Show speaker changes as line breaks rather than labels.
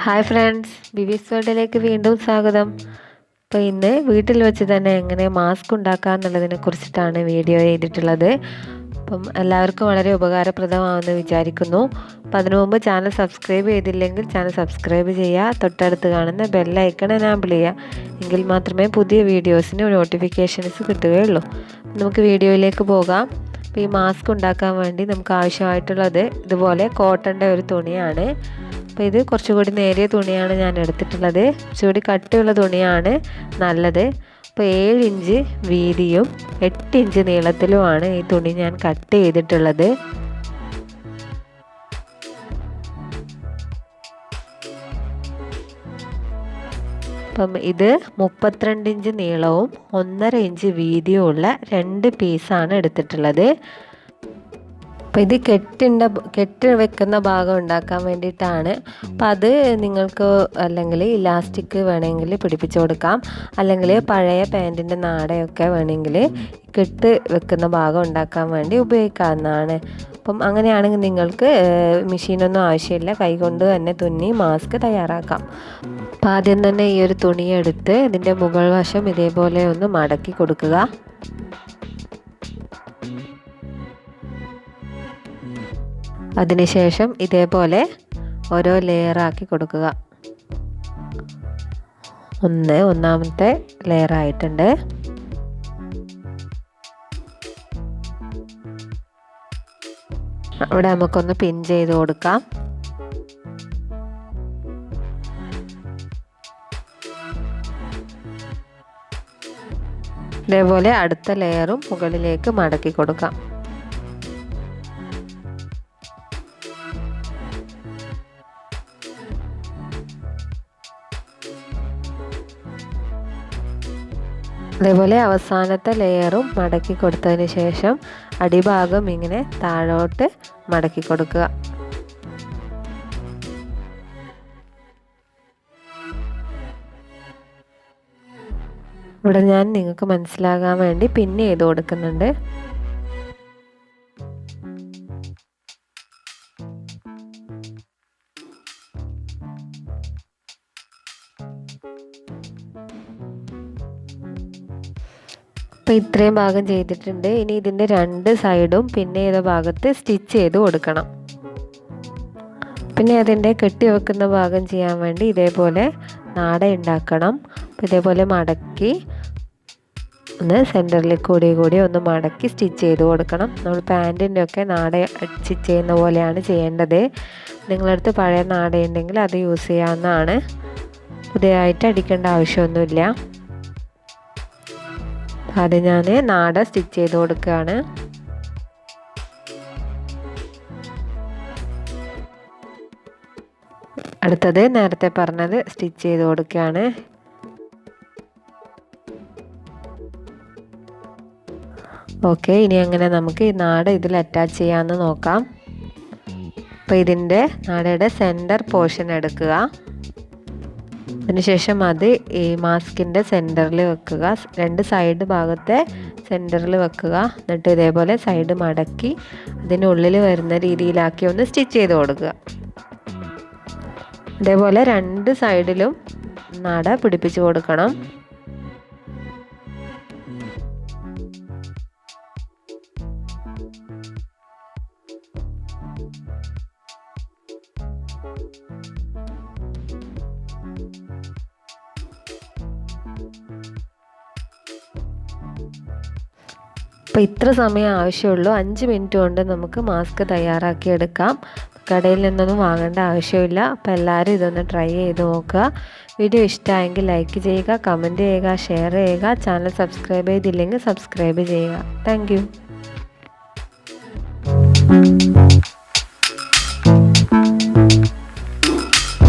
Hi friends, ബിബീസ് വേൾഡിലേക്ക് വീണ്ടും സ്വാഗതം. അപ്പോൾ ഇന്ന് വീട്ടിൽ വെച്ച് തന്നെ എങ്ങനെ മാസ്ക് ഉണ്ടാക്കാം എന്നുള്ളതിനെ കുറിച്ചിട്ടാണ് വീഡിയോ ചെയ്തിട്ടുള്ളത്. അപ്പം എല്ലാവർക്കും വളരെ ഉപകാരപ്രദമാണെന്ന് വിചാരിക്കുന്നു. അപ്പം അതിനു മുമ്പ് ചാനൽ സബ്സ്ക്രൈബ് ചെയ്തില്ലെങ്കിൽ ചാനൽ സബ്സ്ക്രൈബ് ചെയ്യുക, തൊട്ടടുത്ത് കാണുന്ന ബെല്ലൈക്കൺ എനാബിൾ ചെയ്യുക. എങ്കിൽ മാത്രമേ പുതിയ വീഡിയോസിന് നോട്ടിഫിക്കേഷൻസ് കിട്ടുകയുള്ളൂ. നമുക്ക് വീഡിയോയിലേക്ക് പോകാം. അപ്പോൾ ഈ മാസ്ക് ഉണ്ടാക്കാൻ വേണ്ടി നമുക്ക് ആവശ്യമായിട്ടുള്ളത് ഇതുപോലെ കോട്ടൻ്റെ ഒരു തുണിയാണ്. അപ്പോൾ ഇത് കുറച്ചുകൂടി നേരിയ തുണിയാണ് ഞാൻ എടുത്തിട്ടുള്ളത്. കുറച്ചുകൂടി കട്ടിയുള്ള തുണിയാണ് നല്ലത്. അപ്പോൾ 7 ഇഞ്ച് വീതിയും 8 ഇഞ്ച് നീളത്തിലുമാണ് ഈ തുണി ഞാൻ കട്ട് ചെയ്തിട്ടുള്ളത്. അപ്പം ഇത് 32 ഇഞ്ച് നീളവും 1.5 ഇഞ്ച് വീതിയും ഉള്ള 2 പീസാണ് എടുത്തിട്ടുള്ളത്. അപ്പോൾ ഇത് കെട്ട് വെക്കുന്ന ഭാഗം ഉണ്ടാക്കാൻ വേണ്ടിയിട്ടാണ്. അപ്പോൾ അത് നിങ്ങൾക്ക് അല്ലെങ്കിൽ ഇലാസ്റ്റിക് വേണമെങ്കിൽ പിടിപ്പിച്ച് കൊടുക്കാം, അല്ലെങ്കിൽ പഴയ പാൻറ്റിൻ്റെ നാടയൊക്കെ വേണമെങ്കിൽ കെട്ട് വെക്കുന്ന ഭാഗം ഉണ്ടാക്കാൻ വേണ്ടി ഉപയോഗിക്കാവുന്നതാണ്. അപ്പം അങ്ങനെയാണെങ്കിൽ നിങ്ങൾക്ക് മെഷീനൊന്നും ആവശ്യമില്ല, കൈകൊണ്ട് തന്നെ തുന്നി മാസ്ക് തയ്യാറാക്കാം. അപ്പം ആദ്യം തന്നെ ഈ ഒരു തുണിയെടുത്ത് ഇതിൻ്റെ മുകൾ വശം ഇതേപോലെ ഒന്ന് മടക്കി കൊടുക്കുക. അതിനുശേഷം ഇതേപോലെ ഓരോ ലെയറാക്കി കൊടുക്കുക. ഒന്നാമത്തെ ലെയറായിട്ടുണ്ട്. അവിടെ നമുക്കൊന്ന് പിൻ ചെയ്ത് കൊടുക്കാം. ഇതേപോലെ അടുത്ത ലെയറും മുകളിലേക്ക് മടക്കി കൊടുക്കാം. അതേപോലെ അവസാനത്തെ ലെയറും മടക്കി കൊടുത്തതിന് ശേഷം അടിഭാഗം ഇങ്ങനെ താഴോട്ട് മടക്കി കൊടുക്കുക. ഇവിടെ ഞാൻ നിങ്ങൾക്ക് മനസ്സിലാകാൻ വേണ്ടി പിൻ ചെയ്ത് കൊടുക്കുന്നുണ്ട്. അപ്പോൾ ഇത്രയും ഭാഗം ചെയ്തിട്ടുണ്ട്. ഇനി ഇതിൻ്റെ 2 സൈഡും പിന്നെ ചെയ്ത ഭാഗത്ത് സ്റ്റിച്ച് ചെയ്ത് കൊടുക്കണം. പിന്നെ അതിൻ്റെ കെട്ടി വെക്കുന്ന ഭാഗം ചെയ്യാൻ വേണ്ടി ഇതേപോലെ നാട ഉണ്ടാക്കണം. അപ്പോൾ ഇതേപോലെ മടക്കി ഒന്ന് സെൻറ്ററിൽ കൂടി ഒന്ന് മടക്കി സ്റ്റിച്ച് ചെയ്ത് കൊടുക്കണം. നമ്മൾ പാൻറ്റിൻ്റെ ഒക്കെ നാട സ്റ്റിച്ച് ചെയ്യുന്ന പോലെയാണ് ചെയ്യേണ്ടത്. നിങ്ങളടുത്ത് പഴയ നാടയുണ്ടെങ്കിൽ അത് യൂസ് ചെയ്യാവുന്നതാണ്. പുതിയതായിട്ട് അടിക്കേണ്ട ആവശ്യമൊന്നുമില്ല. അത് ഞാൻ നാട സ്റ്റിച്ച് ചെയ്ത് കൊടുക്കുകയാണ്. അടുത്തത് നേരത്തെ പറഞ്ഞത് സ്റ്റിച്ച് ചെയ്ത് കൊടുക്കുകയാണ്. ഓക്കെ, ഇനി അങ്ങനെ നമുക്ക് ഈ നാട ഇതിൽ അറ്റാച്ച് ചെയ്യാമെന്ന് നോക്കാം. അപ്പോൾ ഇതിൻ്റെ നാടയുടെ സെൻറ്റർ പോർഷൻ എടുക്കുക. അതിനുശേഷം അത് ഈ മാസ്കിൻ്റെ സെൻറ്ററിൽ വെക്കുക. 2 സൈഡ് ഭാഗത്തെ സെൻറ്ററിൽ വെക്കുക. എന്നിട്ട് ഇതേപോലെ സൈഡ് മടക്കി അതിനുള്ളിൽ വരുന്ന രീതിയിലാക്കി ഒന്ന് സ്റ്റിച്ച് ചെയ്ത് കൊടുക്കുക. ഇതേപോലെ 2 സൈഡിലും നാട പിടിപ്പിച്ച് കൊടുക്കണം. അപ്പോൾ ഇത്ര സമയം ആവശ്യമുള്ളൂ. 5 മിനിറ്റ് കൊണ്ട് നമുക്ക് മാസ്ക് തയ്യാറാക്കി എടുക്കാം. കടയിൽ നിന്നൊന്നും വാങ്ങേണ്ട ആവശ്യമില്ല. അപ്പോൾ എല്ലാവരും ഇതൊന്ന് ട്രൈ ചെയ്ത് നോക്കുക. വീഡിയോ ഇഷ്ടമായെങ്കിൽ ലൈക്ക് ചെയ്യുക, കമൻറ്റ് ചെയ്യുക, ഷെയർ ചെയ്യുക. ചാനൽ സബ്സ്ക്രൈബ് ചെയ്തില്ലെങ്കിൽ സബ്സ്ക്രൈബ് ചെയ്യുക. താങ്ക്